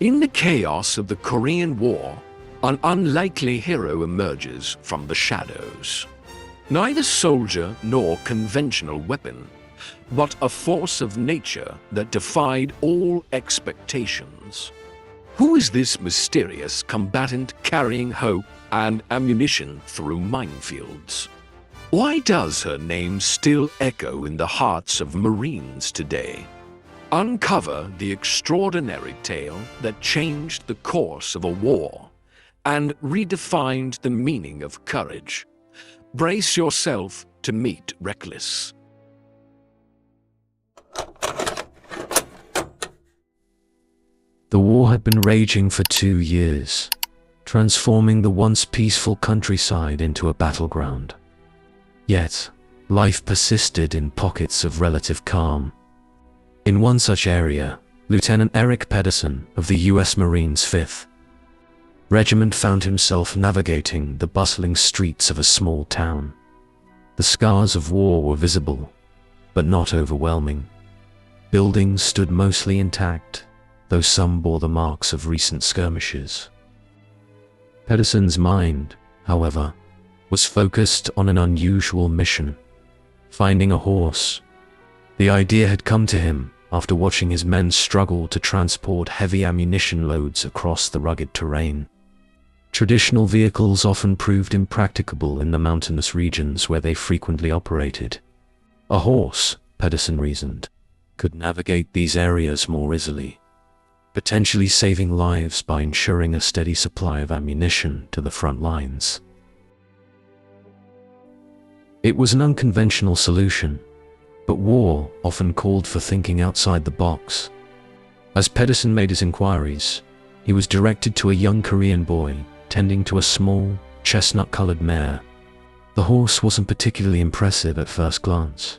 In the chaos of the Korean War, an unlikely hero emerges from the shadows. Neither soldier nor conventional weapon, but a force of nature that defied all expectations. Who is this mysterious combatant carrying hope and ammunition through minefields? Why does her name still echo in the hearts of Marines today? Uncover the extraordinary tale that changed the course of a war and redefined the meaning of courage. Brace yourself to meet Reckless. The war had been raging for 2 years, transforming the once peaceful countryside into a battleground. Yet, life persisted in pockets of relative calm. In one such area, Lieutenant Eric Pedersen of the U.S. Marines 5th Regiment found himself navigating the bustling streets of a small town. The scars of war were visible, but not overwhelming. Buildings stood mostly intact, though some bore the marks of recent skirmishes. Pedersen's mind, however, was focused on an unusual mission: finding a horse. The idea had come to him after watching his men struggle to transport heavy ammunition loads across the rugged terrain. Traditional vehicles often proved impracticable in the mountainous regions where they frequently operated. A horse, Pedersen reasoned, could navigate these areas more easily, potentially saving lives by ensuring a steady supply of ammunition to the front lines. It was an unconventional solution, but war often called for thinking outside the box. As Pedersen made his inquiries, he was directed to a young Korean boy tending to a small, chestnut-colored mare. The horse wasn't particularly impressive at first glance.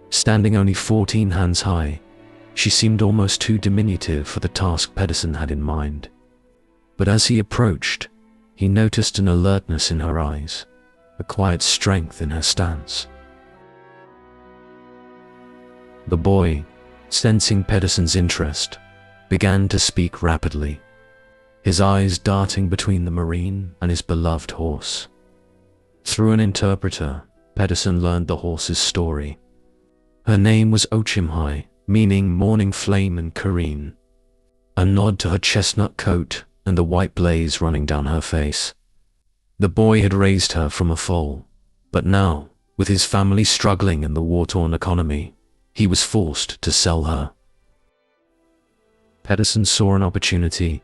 Standing only 14 hands high, she seemed almost too diminutive for the task Pedersen had in mind. But as he approached, he noticed an alertness in her eyes, a quiet strength in her stance. The boy, sensing Pedersen's interest, began to speak rapidly, his eyes darting between the Marine and his beloved horse. Through an interpreter, Pedersen learned the horse's story. Her name was Ochimhai, meaning morning flame in Korean, a nod to her chestnut coat and the white blaze running down her face. The boy had raised her from a foal, but now, with his family struggling in the war-torn economy, he was forced to sell her. Pedersen saw an opportunity,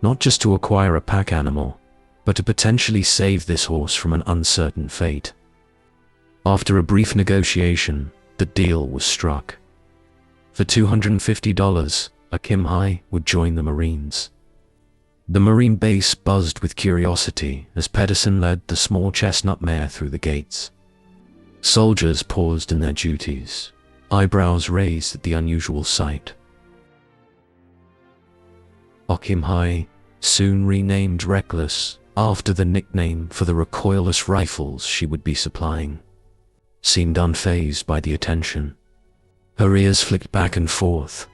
not just to acquire a pack animal, but to potentially save this horse from an uncertain fate. After a brief negotiation, the deal was struck. For $250, Ochimhai would join the Marines. The Marine base buzzed with curiosity as Pedersen led the small chestnut mare through the gates. Soldiers paused in their duties, eyebrows raised at the unusual sight. Ochimhai, soon renamed Reckless after the nickname for the recoilless rifles she would be supplying, seemed unfazed by the attention. Her ears flicked back and forth,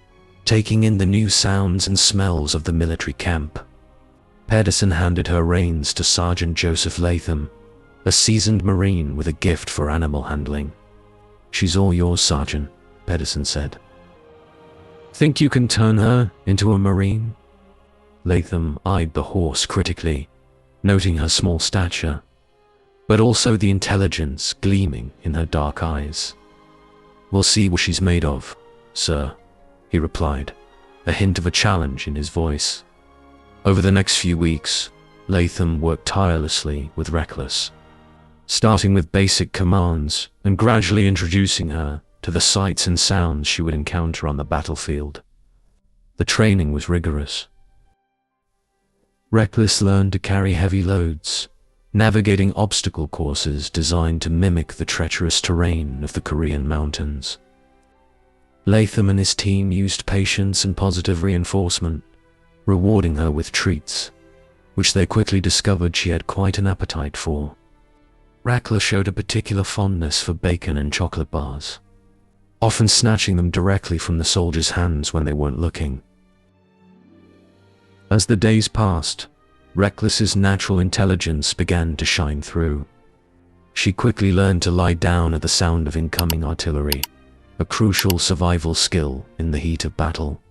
taking in the new sounds and smells of the military camp. Pedersen handed her reins to Sergeant Joseph Latham, a seasoned Marine with a gift for animal handling. "She's all yours, Sergeant," Pedersen said. "Think you can turn her into a Marine?" Latham eyed the horse critically, noting her small stature, but also the intelligence gleaming in her dark eyes. "We'll see what she's made of, sir," he replied, a hint of a challenge in his voice. Over the next few weeks, Latham worked tirelessly with Reckless, starting with basic commands and gradually introducing her to the sights and sounds she would encounter on the battlefield. The training was rigorous. Reckless learned to carry heavy loads, navigating obstacle courses designed to mimic the treacherous terrain of the Korean mountains. Latham and his team used patience and positive reinforcement, rewarding her with treats, which they quickly discovered she had quite an appetite for. Reckless showed a particular fondness for bacon and chocolate bars, often snatching them directly from the soldiers' hands when they weren't looking. As the days passed, Reckless's natural intelligence began to shine through. She quickly learned to lie down at the sound of incoming artillery, a crucial survival skill in the heat of battle.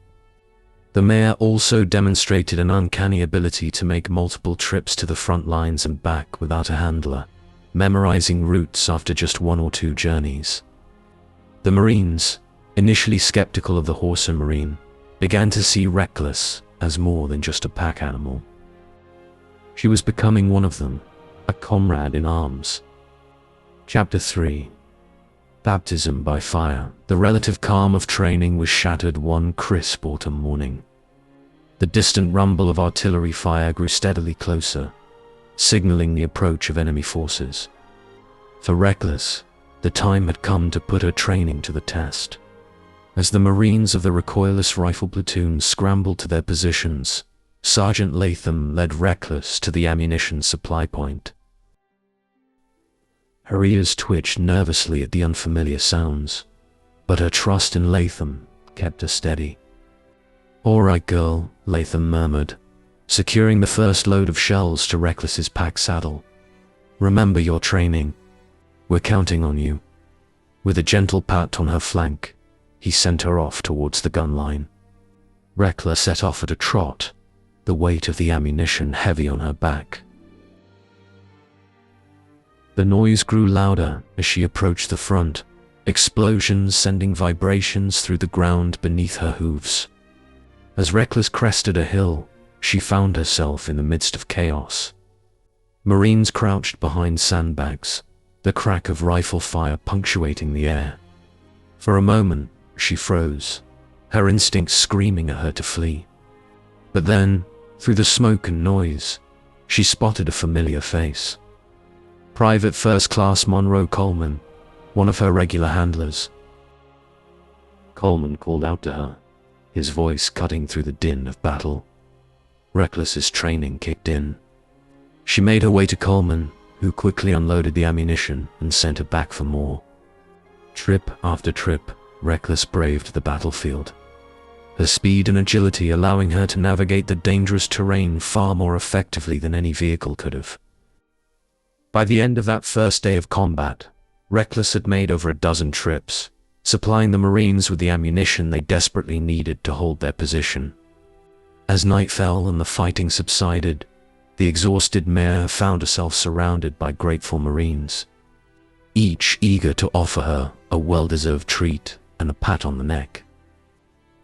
The mare also demonstrated an uncanny ability to make multiple trips to the front lines and back without a handler, memorizing routes after just 1 or 2 journeys. The Marines, initially skeptical of the horse and marine, began to see Reckless as more than just a pack animal. She was becoming one of them, a comrade in arms. Chapter 3. Baptism by Fire. The relative calm of training was shattered one crisp autumn morning. The distant rumble of artillery fire grew steadily closer, signaling the approach of enemy forces. For Reckless, the time had come to put her training to the test. As the Marines of the recoilless rifle platoon scrambled to their positions, Sergeant Latham led Reckless to the ammunition supply point. Her ears twitched nervously at the unfamiliar sounds, but her trust in Latham kept her steady. "All right, girl," Latham murmured, securing the first load of shells to Reckless's pack saddle. "Remember your training. We're counting on you." With a gentle pat on her flank, he sent her off towards the gun line. Reckless set off at a trot, the weight of the ammunition heavy on her back. The noise grew louder as she approached the front, explosions sending vibrations through the ground beneath her hooves. As Reckless crested a hill, she found herself in the midst of chaos. Marines crouched behind sandbags, the crack of rifle fire punctuating the air. For a moment, she froze, her instincts screaming at her to flee. But then, through the smoke and noise, she spotted a familiar face. Private First Class Monroe Coleman, one of her regular handlers. Coleman called out to her, his voice cutting through the din of battle. Reckless's training kicked in. She made her way to Coleman, who quickly unloaded the ammunition and sent her back for more. Trip after trip, Reckless braved the battlefield, her speed and agility allowing her to navigate the dangerous terrain far more effectively than any vehicle could have. By the end of that first day of combat, Reckless had made over a dozen trips, supplying the Marines with the ammunition they desperately needed to hold their position. As night fell and the fighting subsided, the exhausted mare found herself surrounded by grateful Marines, each eager to offer her a well-deserved treat and a pat on the neck.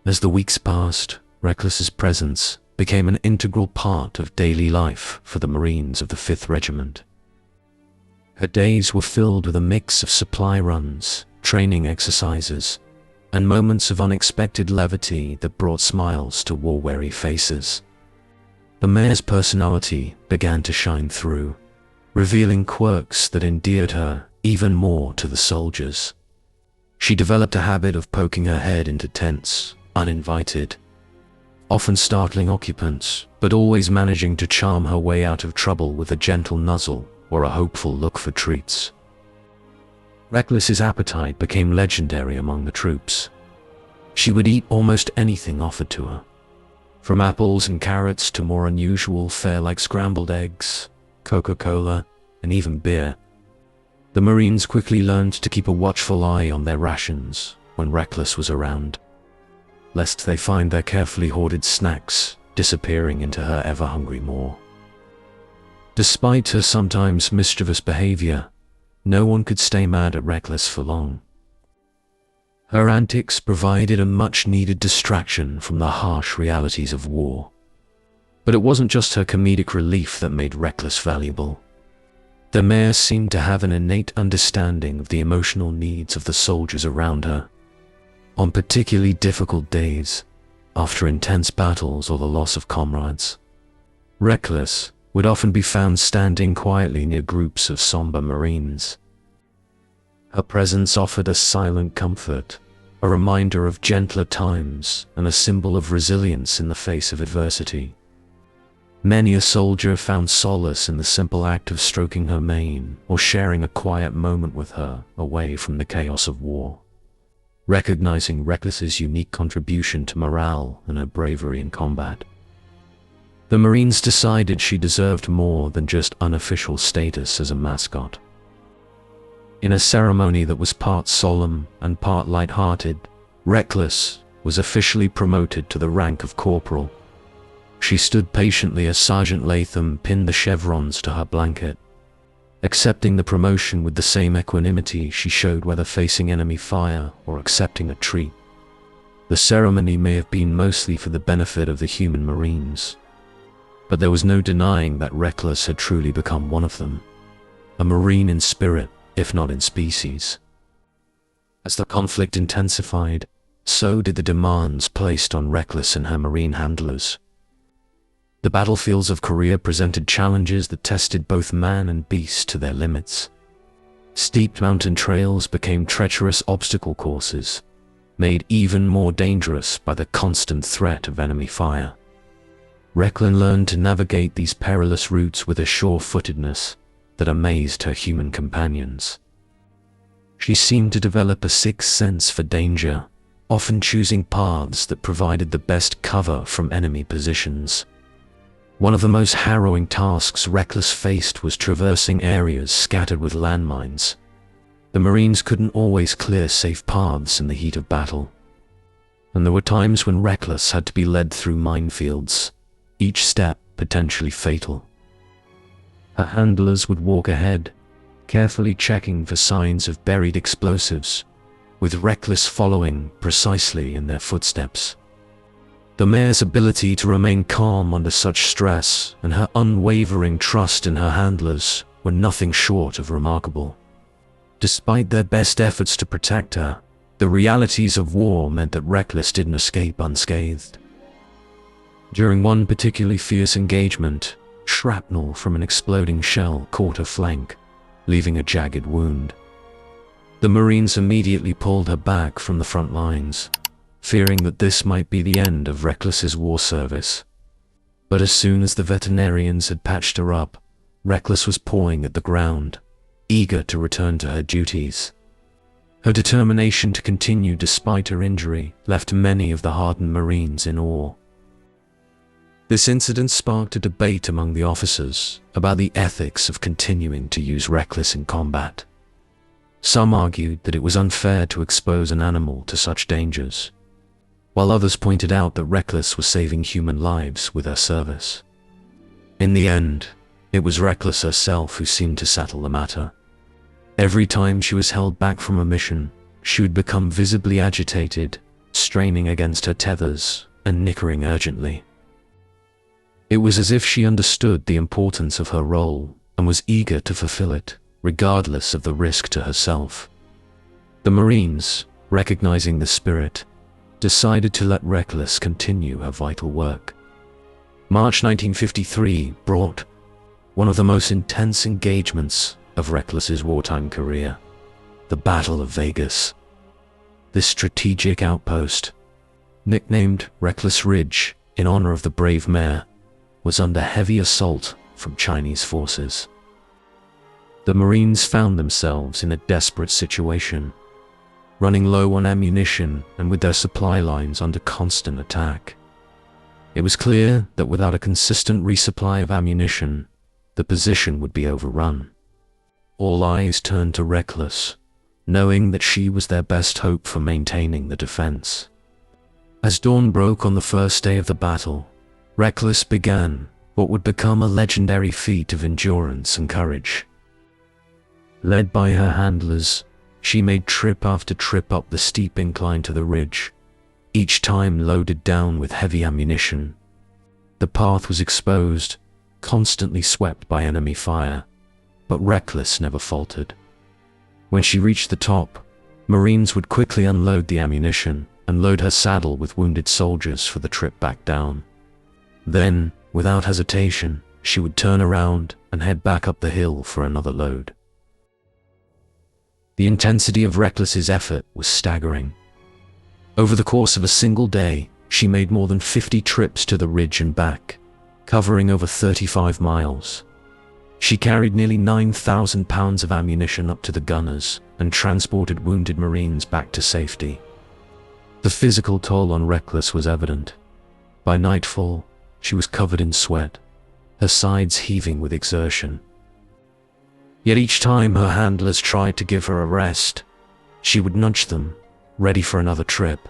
As the weeks passed, Reckless's presence became an integral part of daily life for the Marines of the 5th Regiment. Her days were filled with a mix of supply runs, training exercises, and moments of unexpected levity that brought smiles to war-weary faces. The mare's personality began to shine through, revealing quirks that endeared her even more to the soldiers. She developed a habit of poking her head into tents, uninvited, often startling occupants, but always managing to charm her way out of trouble with a gentle nuzzle or a hopeful look for treats. Reckless's appetite became legendary among the troops. She would eat almost anything offered to her, from apples and carrots to more unusual fare like scrambled eggs, Coca-Cola, and even beer. The Marines quickly learned to keep a watchful eye on their rations when Reckless was around, lest they find their carefully hoarded snacks disappearing into her ever-hungry maw. Despite her sometimes mischievous behavior, no one could stay mad at Reckless for long. Her antics provided a much-needed distraction from the harsh realities of war. But it wasn't just her comedic relief that made Reckless valuable. The mare seemed to have an innate understanding of the emotional needs of the soldiers around her. On particularly difficult days, after intense battles or the loss of comrades, Reckless would often be found standing quietly near groups of somber Marines. Her presence offered a silent comfort, a reminder of gentler times and a symbol of resilience in the face of adversity. Many a soldier found solace in the simple act of stroking her mane or sharing a quiet moment with her away from the chaos of war. Recognizing Reckless's unique contribution to morale and her bravery in combat, The Marines decided she deserved more than just unofficial status as a mascot. In a ceremony that was part solemn and part light-hearted, Reckless was officially promoted to the rank of corporal. She stood patiently as Sergeant Latham pinned the chevrons to her blanket, accepting the promotion with the same equanimity she showed whether facing enemy fire or accepting a treat. The ceremony may have been mostly for the benefit of the human Marines, but there was no denying that Reckless had truly become one of them, a Marine in spirit, if not in species. As the conflict intensified, so did the demands placed on Reckless and her Marine handlers. The battlefields of Korea presented challenges that tested both man and beast to their limits. Steep mountain trails became treacherous obstacle courses, made even more dangerous by the constant threat of enemy fire. Reckless learned to navigate these perilous routes with a sure-footedness that amazed her human companions. She seemed to develop a sixth sense for danger, often choosing paths that provided the best cover from enemy positions. One of the most harrowing tasks Reckless faced was traversing areas scattered with landmines. The Marines couldn't always clear safe paths in the heat of battle, and there were times when Reckless had to be led through minefields, each step potentially fatal. Her handlers would walk ahead, carefully checking for signs of buried explosives, with Reckless following precisely in their footsteps. The mare's ability to remain calm under such stress and her unwavering trust in her handlers were nothing short of remarkable. Despite their best efforts to protect her, the realities of war meant that Reckless didn't escape unscathed. During one particularly fierce engagement, shrapnel from an exploding shell caught her flank, leaving a jagged wound. The Marines immediately pulled her back from the front lines, fearing that this might be the end of Reckless's war service. But as soon as the veterinarians had patched her up, Reckless was pawing at the ground, eager to return to her duties. Her determination to continue despite her injury left many of the hardened Marines in awe. This incident sparked a debate among the officers about the ethics of continuing to use Reckless in combat. Some argued that it was unfair to expose an animal to such dangers, while others pointed out that Reckless was saving human lives with her service. In the end, it was Reckless herself who seemed to settle the matter. Every time she was held back from a mission, she would become visibly agitated, straining against her tethers and nickering urgently. It was as if she understood the importance of her role and was eager to fulfill it, regardless of the risk to herself. The Marines, recognizing the spirit, decided to let Reckless continue her vital work. March 1953 brought one of the most intense engagements of Reckless's wartime career, the Battle of Vegas. This strategic outpost, nicknamed Reckless Ridge in honor of the brave mare, was under heavy assault from Chinese forces. The Marines found themselves in a desperate situation, running low on ammunition and with their supply lines under constant attack. It was clear that without a consistent resupply of ammunition, the position would be overrun. All eyes turned to Reckless, knowing that she was their best hope for maintaining the defense. As dawn broke on the first day of the battle, Reckless began what would become a legendary feat of endurance and courage. Led by her handlers, she made trip after trip up the steep incline to the ridge, each time loaded down with heavy ammunition. The path was exposed, constantly swept by enemy fire, but Reckless never faltered. When she reached the top, Marines would quickly unload the ammunition and load her saddle with wounded soldiers for the trip back down. Then, without hesitation, she would turn around and head back up the hill for another load. The intensity of Reckless's effort was staggering. Over the course of a single day, she made more than 50 trips to the ridge and back, covering over 35 miles. She carried nearly 9,000 pounds of ammunition up to the gunners and transported wounded Marines back to safety. The physical toll on Reckless was evident. By nightfall, She was covered in sweat, her sides heaving with exertion. Yet each time her handlers tried to give her a rest, she would nudge them, ready for another trip.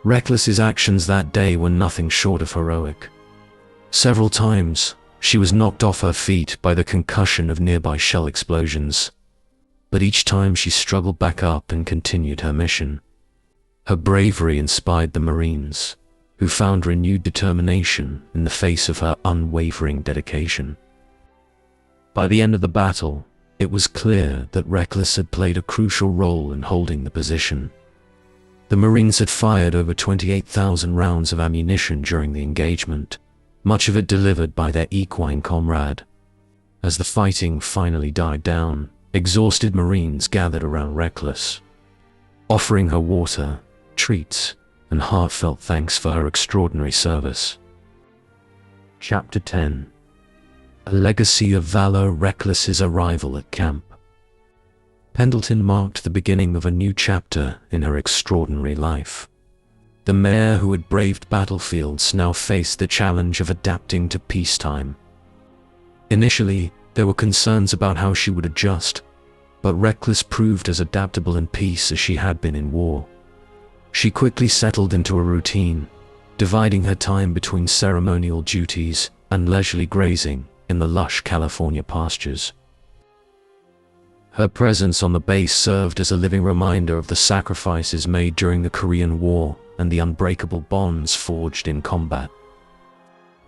Reckless's actions that day were nothing short of heroic. Several times, she was knocked off her feet by the concussion of nearby shell explosions. But each time she struggled back up and continued her mission. Her bravery inspired the Marines, who found renewed determination in the face of her unwavering dedication. By the end of the battle, it was clear that Reckless had played a crucial role in holding the position. The Marines had fired over 28,000 rounds of ammunition during the engagement, much of it delivered by their equine comrade. As the fighting finally died down, exhausted Marines gathered around Reckless, offering her water, treats, and heartfelt thanks for her extraordinary service. Chapter 10. A Legacy of Valor. Reckless's arrival at camp. Pendleton marked the beginning of a new chapter in her extraordinary life. The mare who had braved battlefields now faced the challenge of adapting to peacetime. Initially, there were concerns about how she would adjust, but Reckless proved as adaptable in peace as she had been in war. She quickly settled into a routine, dividing her time between ceremonial duties and leisurely grazing in the lush California pastures. Her presence on the base served as a living reminder of the sacrifices made during the Korean War and the unbreakable bonds forged in combat.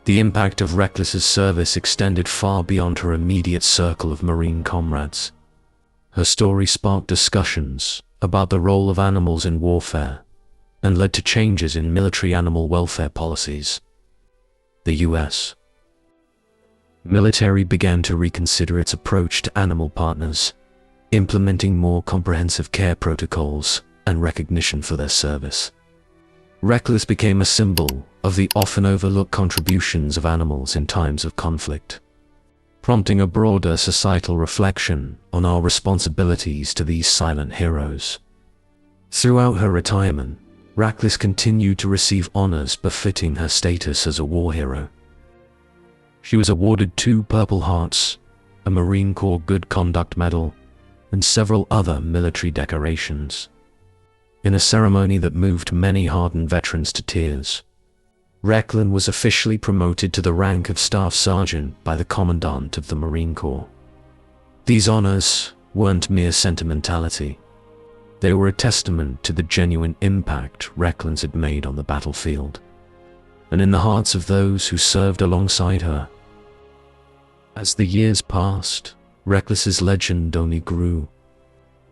The impact of Reckless's service extended far beyond her immediate circle of Marine comrades. Her story sparked discussions about the role of animals in warfare and led to changes in military animal welfare policies. The U.S. military began to reconsider its approach to animal partners, implementing more comprehensive care protocols and recognition for their service. Reckless became a symbol of the often overlooked contributions of animals in times of conflict, prompting a broader societal reflection on our responsibilities to these silent heroes. Throughout her retirement, Reckless continued to receive honors befitting her status as a war hero. She was awarded 2 Purple Hearts, a Marine Corps Good Conduct Medal, and several other military decorations. In a ceremony that moved many hardened veterans to tears, Reckless was officially promoted to the rank of Staff Sergeant by the Commandant of the Marine Corps. These honors weren't mere sentimentality. They were a testament to the genuine impact Reckless had made on the battlefield, and in the hearts of those who served alongside her. As the years passed, Reckless's legend only grew.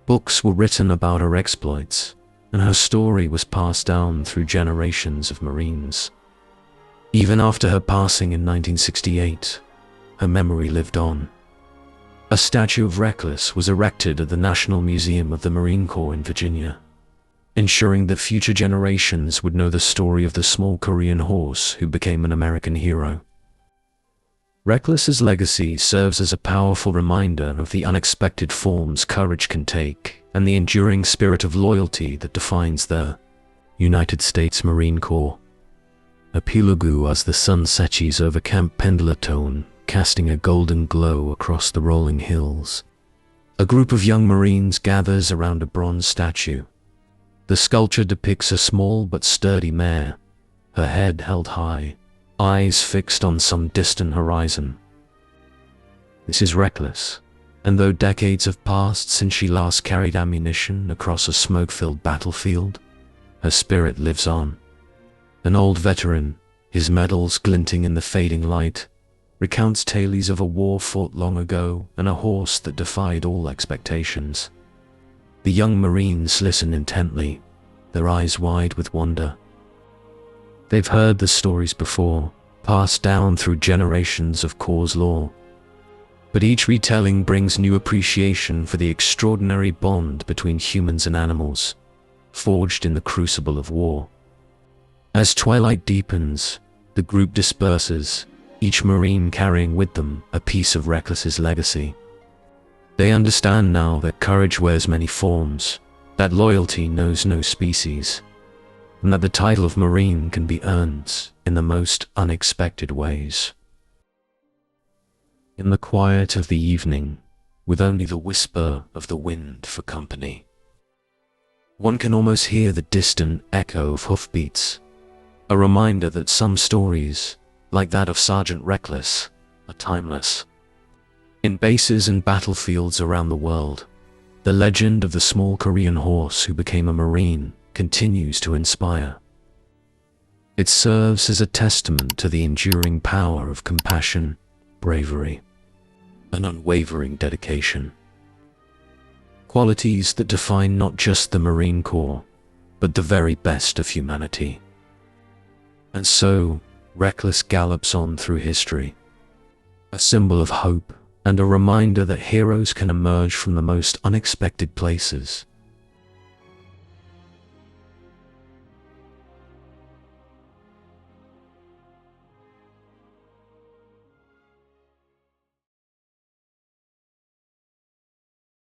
Books were written about her exploits, and her story was passed down through generations of Marines. Even after her passing in 1968, her memory lived on. A statue of Reckless was erected at the National Museum of the Marine Corps in Virginia, ensuring that future generations would know the story of the small Korean horse who became an American hero. Reckless's legacy serves as a powerful reminder of the unexpected forms courage can take and the enduring spirit of loyalty that defines the United States Marine Corps. Epilogue. As the sun sets over Camp Pendleton, casting a golden glow across the rolling hills, a group of young Marines gathers around a bronze statue. The sculpture depicts a small but sturdy mare, her head held high, eyes fixed on some distant horizon. This is Reckless, and though decades have passed since she last carried ammunition across a smoke-filled battlefield, her spirit lives on. An old veteran, his medals glinting in the fading light, recounts tales of a war fought long ago and a horse that defied all expectations. The young Marines listen intently, their eyes wide with wonder. They've heard the stories before, passed down through generations of Corps lore. But each retelling brings new appreciation for the extraordinary bond between humans and animals, forged in the crucible of war. As twilight deepens, the group disperses, each Marine carrying with them a piece of Reckless's legacy. They understand now that courage wears many forms, that loyalty knows no species. and that the title of Marine can be earned in the most unexpected ways. In the quiet of the evening, with only the whisper of the wind for company, one can almost hear the distant echo of hoofbeats, a reminder that some stories, like that of Sergeant Reckless, are timeless. In bases and battlefields around the world, the legend of the small Korean horse who became a Marine continues to inspire. It serves as a testament to the enduring power of compassion, bravery, and unwavering dedication. Qualities that define not just the Marine Corps, but the very best of humanity. And so, Reckless gallops on through history, a symbol of hope and a reminder that heroes can emerge from the most unexpected places